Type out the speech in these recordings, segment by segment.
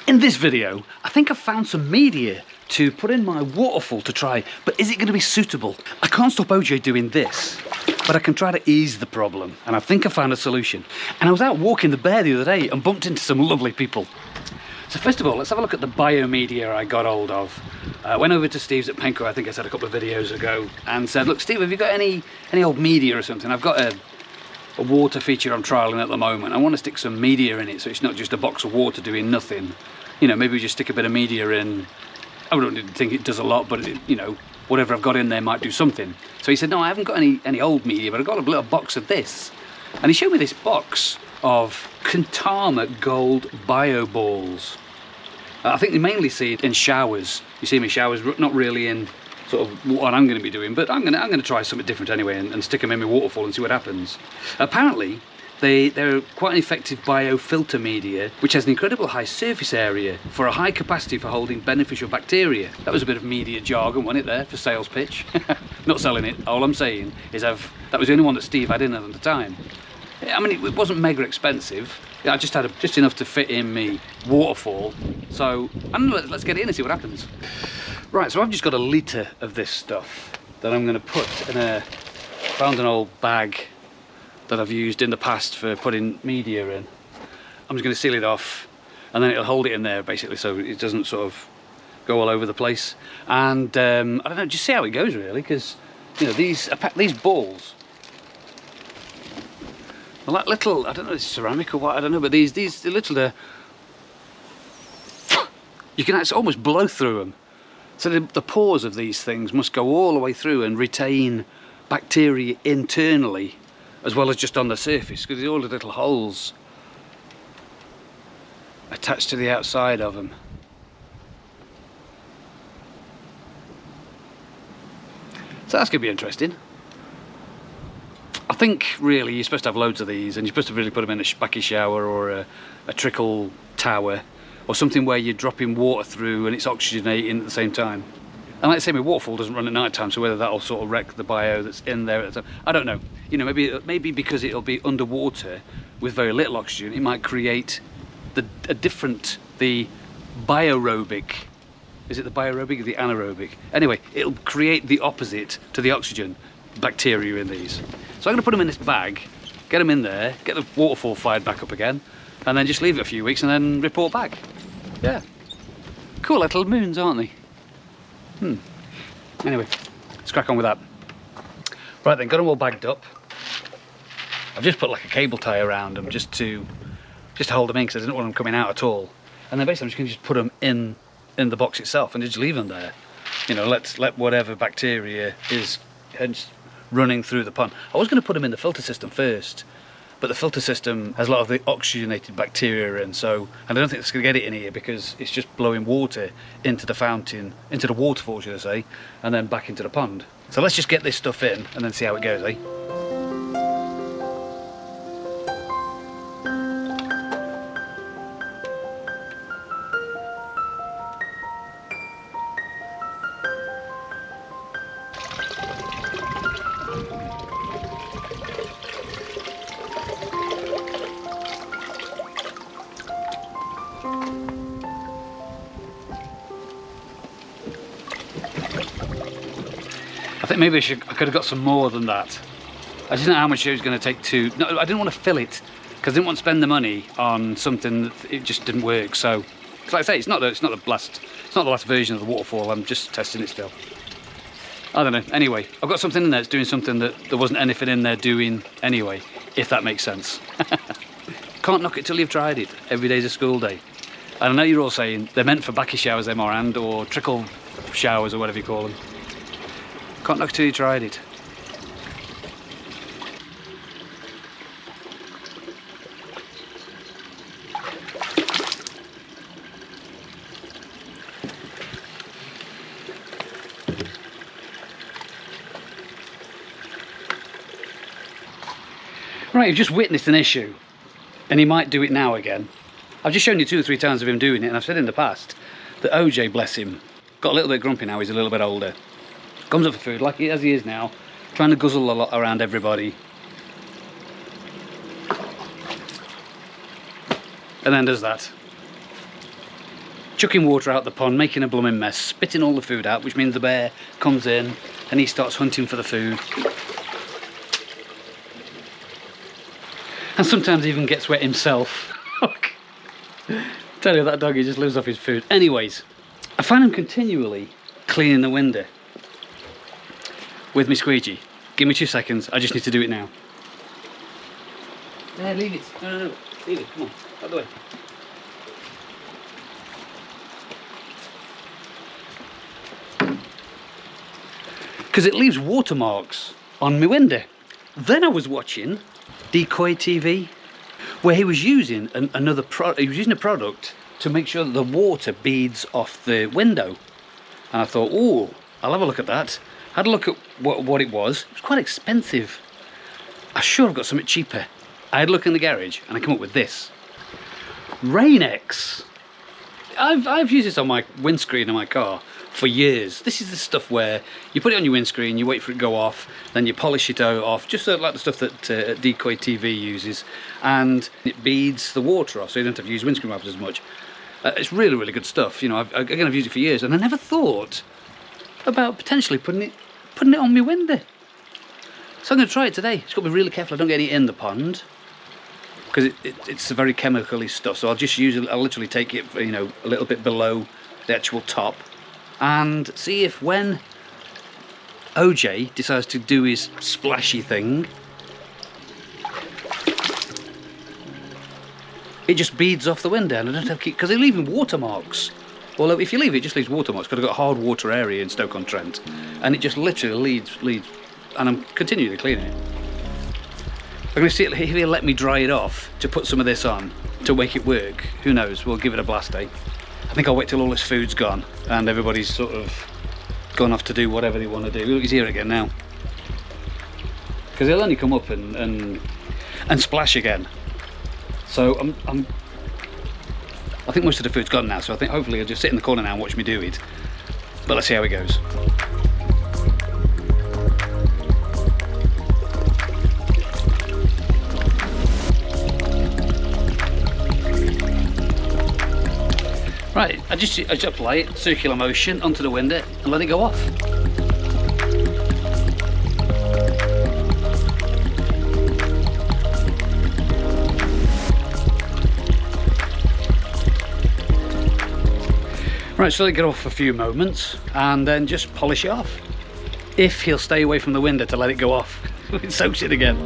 In this video, I think I've found some media to put in my waterfall to try, but is it going to be suitable? I can't stop OJ doing this, but I can try to ease the problem, and I think I found a solution. And I was out walking the bear the other day and bumped into some lovely people. So first of all, let's have a look at the biomedia I got hold of. I went over to Steve's at Penco, I think I said a couple of videos ago, and said, look Steve, have you got any old media or something? I've got a water feature I'm trialling at the moment. I want to stick some media in it so it's not just a box of water doing nothing. You know, maybe we just stick a bit of media in. I don't think it does a lot, but it, you know, whatever I've got in there might do something. So he said, no, I haven't got any old media, but I've got a little box of this. And he showed me this box of Kantama gold bio balls. I think they mainly see it in showers. You see them in showers, not really in sort of what I'm going to be doing, but I'm going to try something different anyway and stick them in my waterfall and see what happens. Apparently, they're quite an effective biofilter media, which has an incredible high surface area for a high capacity for holding beneficial bacteria. That was a bit of media jargon, wasn't it, there, for sales pitch? Not selling it. All I'm saying is that was the only one that Steve had in at the time. I mean, it wasn't mega expensive. I just had just enough to fit in me waterfall. So, let's get it in and see what happens. Right, so I've just got a litre of this stuff that I'm going to put in found an old bag that I've used in the past for putting media in. I'm just going to seal it off and then it'll hold it in there basically so it doesn't sort of go all over the place. And I don't know, just see how it goes really, because you know these balls are like little, I don't know if it's ceramic or what, I don't know, but these little you can actually almost blow through them. So the pores of these things must go all the way through and retain bacteria internally as well as just on the surface, because all the little holes attached to the outside of them. So that's going to be interesting. I think really you're supposed to have loads of these and you're supposed to really put them in a backy shower or a trickle tower or something where you're dropping water through and it's oxygenating at the same time. And like I say, my waterfall doesn't run at night time, so whether that'll sort of wreck the bio that's in there at the time, I don't know. You know, maybe because it'll be underwater with very little oxygen, it might create the bioaerobic. Is it the bioaerobic or the anaerobic? Anyway, it'll create the opposite to the oxygen bacteria in these. So I'm going to put them in this bag, get them in there, get the waterfall fired back up again, and then just leave it a few weeks and then report back. Yeah. Cool little moons, aren't they? Anyway, let's crack on with that. Right then, got them all bagged up. I've just put like a cable tie around them just to hold them in because I didn't want them coming out at all. And then basically I'm just going to put them in the box itself and just leave them there. You know, let whatever bacteria is running through the pond. I was going to put them in the filter system first, but the filter system has a lot of the oxygenated bacteria in, so I don't think it's going to get it in here because it's just blowing water into the fountain, into the waterfall should I say, and then back into the pond. So let's just get this stuff in and then see how it goes, eh? I think maybe I could have got some more than that. I didn't know how much it was going to take to. No, I didn't want to fill it because I didn't want to spend the money on something that it just didn't work. So, like I say, it's not the last version of the waterfall. I'm just testing it still. I don't know. Anyway, I've got something in there that's doing something that there wasn't anything in there doing anyway. If that makes sense. Can't knock it till you've tried it. Every day's a school day. And I know you're all saying they're meant for backy showers, them or trickle showers or whatever you call them. Can't knock till you tried it. Right, you've just witnessed an issue, and he might do it now again. I've just shown you 2 or 3 times of him doing it, and I've said in the past that OJ, bless him, got a little bit grumpy now, he's a little bit older. Comes up for food like as he is now, trying to guzzle a lot around everybody. And then does that. chucking water out the pond, making a blooming mess, spitting all the food out, which means the bear comes in and he starts hunting for the food. And sometimes even gets wet himself. Tell you, that dog, he just lives off his food. Anyways, I find him continually cleaning the window with my squeegee. Give me 2 seconds, I just need to do it now. There, leave it. No, leave it, come on, out of the way. Because it leaves watermarks on my window. Then I was watching Decoy TV, where he was using a product to make sure that the water beads off the window. And I thought, oh, I'll have a look at that. I had a look at what it was. It was quite expensive. I'm sure I've got something cheaper. I had a look in the garage and I came up with this. Rain-X. I've used this on my windscreen of my car for years. This is the stuff where you put it on your windscreen, you wait for it to go off, then you polish it off, just like the stuff that Decoy TV uses, and it beads the water off, so you don't have to use windscreen wipers as much. It's really, really good stuff. You know, I've used it for years, and I never thought about potentially putting it on my window. So I'm going to try it today. Just got to be really careful I don't get any in the pond, because it's a very chemically stuff. So I'll just use it. I'll literally take it, you know, a little bit below the actual top, and see if when OJ decides to do his splashy thing, it just beads off the window, and I don't have to keep, because they're leaving watermarks. Well, if you leave it, it just leaves watermarks, because I've got a hard water area in Stoke-on-Trent, and it just literally leads, and I'm continually cleaning it. I'm going to see if he'll let me dry it off to put some of this on to make it work. Who knows? We'll give it a blast, eh? I think I'll wait till all this food's gone and everybody's sort of gone off to do whatever they want to do. Look, he's here again now. Because he'll only come up and splash again. So I think most of the food's gone now, so I think hopefully I'll just sit in the corner now and watch me do it. But let's see how it goes. Right, I just apply it, circular motion, onto the window and let it go off. Right, so let it get off for a few moments and then just polish it off. If he'll stay away from the window to let it go off, it soaks it again.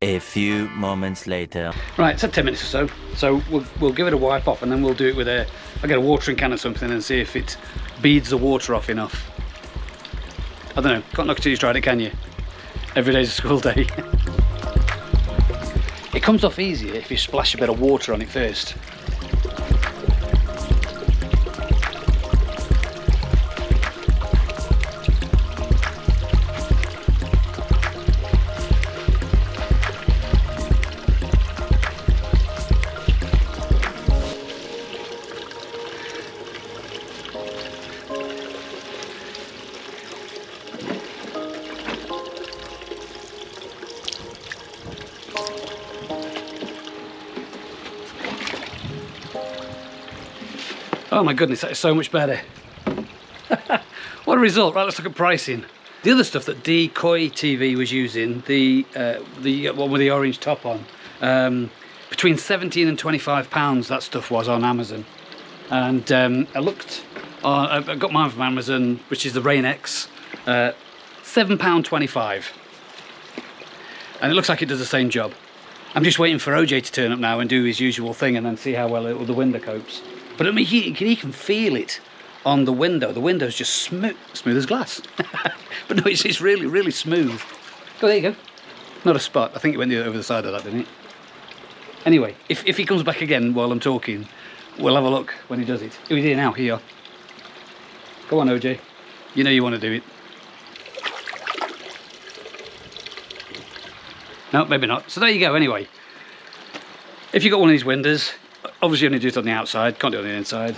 A few moments later. Right, it's had 10 minutes or so. So we'll give it a wipe off, and then we'll do it with I'll get a watering can or something and see if it beads the water off enough. I don't know, can't knock it till you've tried it, can you? Every day's a school day. It comes off easier if you splash a bit of water on it first. Oh my goodness, that is so much better. What a result. Right, let's look at pricing. The other stuff that Decoy TV was using, the one with the orange top on, between £17 and £25 that stuff was on Amazon. And I got mine from Amazon, which is the Rain-X, £7.25. And it looks like it does the same job. I'm just waiting for OJ to turn up now and do his usual thing and then see how well the window copes. But I mean, he can feel it on the window. The window's just smooth as glass. But no, it's really, really smooth. Oh, there you go. Not a spot. I think it went over the side of that, didn't it? Anyway, if he comes back again while I'm talking, we'll have a look when he does it. Oh, he's here now. Here you are. Go on, OJ. You know you want to do it. No, maybe not. So there you go, anyway. If you've got one of these windows, obviously you only do it on the outside, can't do it on the inside.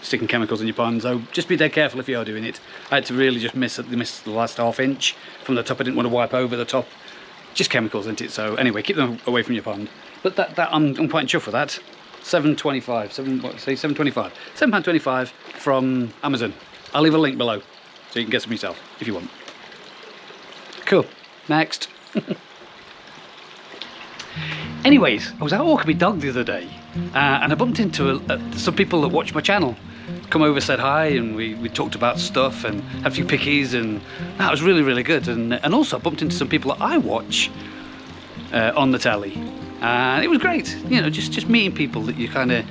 Sticking chemicals in your pond, so just be dead careful if you are doing it. I had to really just miss the last half inch from the top. I didn't want to wipe over the top. Just chemicals, isn't it? So anyway, keep them away from your pond. But that I'm quite chuffed with that. 7.25. £7.25. £7.25 from Amazon. I'll leave a link below so you can get some yourself if you want. Cool. Next. Anyways, I was out walking my dog the other day, and I bumped into some people that watch my channel. Come over, said hi, and we talked about stuff and had a few pickies, and that was really, really good. And also I bumped into some people that I watch on the telly, and it was great. You know, just meeting people that you kind of,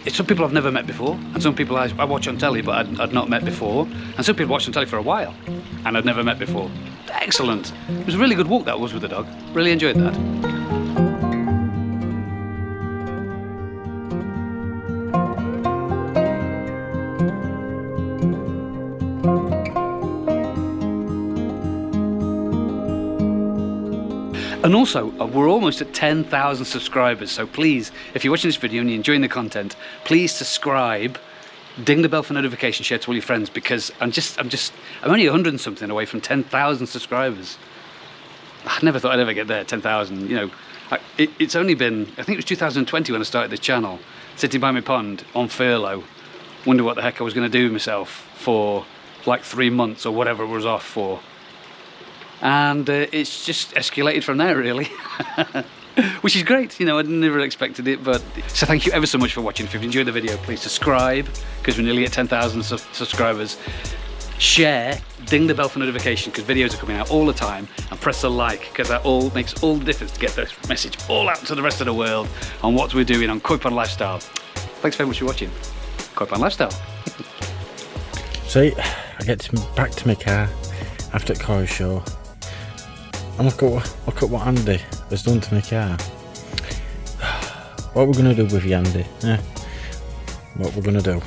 some people I've never met before, and some people I watch on telly but I'd not met before, and some people watch on telly for a while and I'd never met before. Excellent. It was a really good walk that was with the dog. Really enjoyed that. And also, we're almost at 10,000 subscribers, so please, if you're watching this video and you're enjoying the content, please subscribe, ding the bell for notifications, share to all your friends, because I'm only 100 and something away from 10,000 subscribers. I never thought I'd ever get there, 10,000, you know. It's only been, I think it was 2020 when I started this channel, sitting by my pond on furlough, wonder what the heck I was going to do with myself for like 3 months or whatever it was off for. And it's just escalated from there, really. Which is great, you know, I never expected it. But so thank you ever so much for watching. If you've enjoyed the video, please subscribe, because we're nearly at 10,000 subscribers. Share, ding the bell for notification, because videos are coming out all the time, and press the like, because that all makes all the difference to get this message all out to the rest of the world on what we're doing on Koi Pond Lifestyle. Thanks very much for watching Koi Pond Lifestyle. So I get back to my car after the Koi show, and look at what Andy has done to my car. What we're gonna do with you, Andy? Yeah, what we're gonna do?